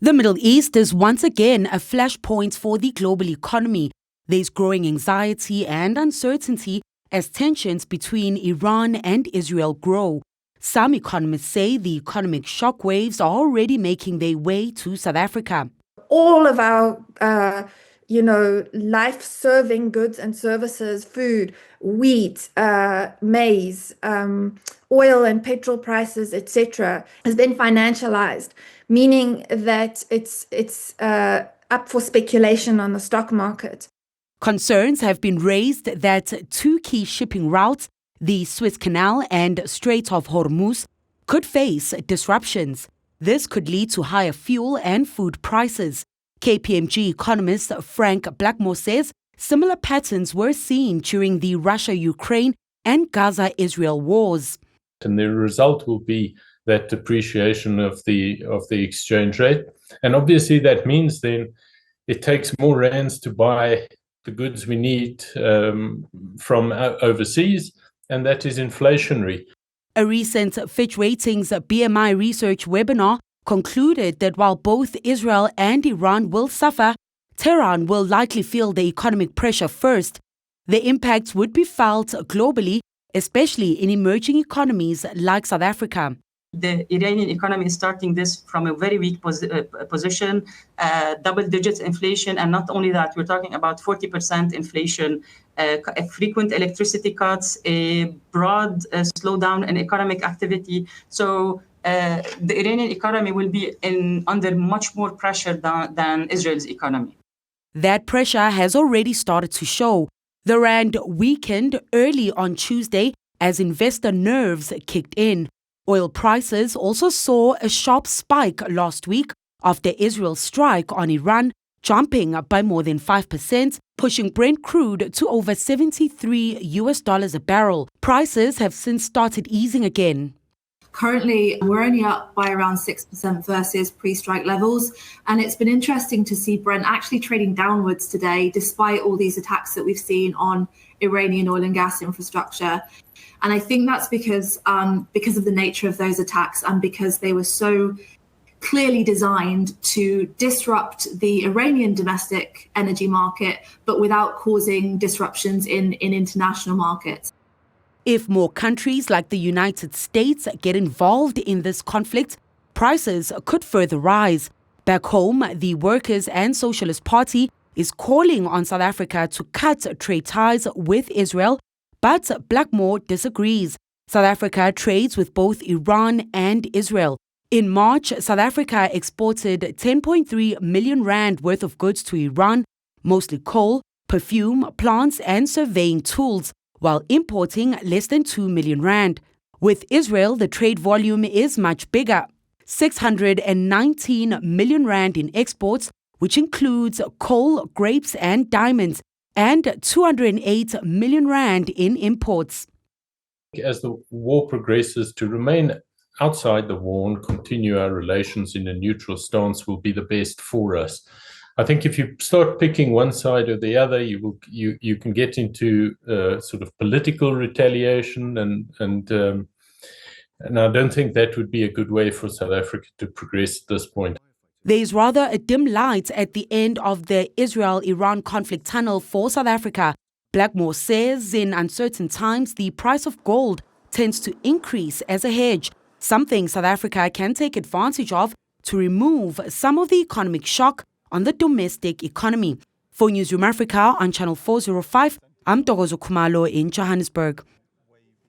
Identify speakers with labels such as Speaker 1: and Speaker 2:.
Speaker 1: The Middle East is once again a flashpoint for the global economy. There's growing anxiety and uncertainty as tensions between Iran and Israel grow. Some economists say the economic shockwaves are already making their way to South Africa.
Speaker 2: All of our, life-serving goods and services, food, wheat, maize, oil and petrol prices, etc., has been financialized, meaning that it's up for speculation on the stock market.
Speaker 1: Concerns have been raised that two key shipping routes, the Suez Canal and Strait of Hormuz, could face disruptions. This could lead to higher fuel and food prices. KPMG economist Frank Blackmore says similar patterns were seen during the Russia-Ukraine and Gaza-Israel wars.
Speaker 3: And the result will be that depreciation of the exchange rate. And obviously that means then it takes more rands to buy the goods we need from overseas, and that is inflationary.
Speaker 1: A recent Fitch Ratings BMI research webinar concluded that while both Israel and Iran will suffer, Tehran will likely feel the economic pressure first. The impacts would be felt globally, especially in emerging economies like South Africa.
Speaker 4: The Iranian economy is starting this from a very weak position, double-digit inflation, and not only that, we're talking about 40% inflation, frequent electricity cuts, a broad slowdown in economic activity. So the Iranian economy will be under much more pressure than Israel's economy.
Speaker 1: That pressure has already started to show. The rand weakened early on Tuesday as investor nerves kicked in. Oil prices also saw a sharp spike last week after Israel's strike on Iran, jumping by more than 5%, pushing Brent crude to over $73 a barrel. Prices have since started easing again.
Speaker 5: Currently, we're only up by around 6% versus pre-strike levels. And it's been interesting to see Brent actually trading downwards today, despite all these attacks that we've seen on Iranian oil and gas infrastructure. And I think that's because of the nature of those attacks and because they were so clearly designed to disrupt the Iranian domestic energy market, but without causing disruptions in international markets.
Speaker 1: If more countries like the United States get involved in this conflict, prices could further rise. Back home, the Workers' and Socialist Party is calling on South Africa to cut trade ties with Israel, but Blackmore disagrees. South Africa trades with both Iran and Israel. In March, South Africa exported 10.3 million rand worth of goods to Iran, mostly coal, perfume, plants and surveying tools, while importing less than 2 million rand. With Israel, the trade volume is much bigger, 619 million rand in exports, which includes coal, grapes and diamonds, and 208 million rand in imports.
Speaker 3: As the war progresses, to remain outside the war and continue our relations in a neutral stance will be the best for us. I think if you start picking one side or the other, you can get into sort of political retaliation, and I don't think that would be a good way for South Africa to progress at this point.
Speaker 1: There's rather a dim light at the end of the Israel-Iran conflict tunnel for South Africa. Blackmore says in uncertain times, the price of gold tends to increase as a hedge, something South Africa can take advantage of to remove some of the economic shock on the domestic economy. For Newzroom Afrika on Channel 405, I'm Ntokozo Khumalo in Johannesburg.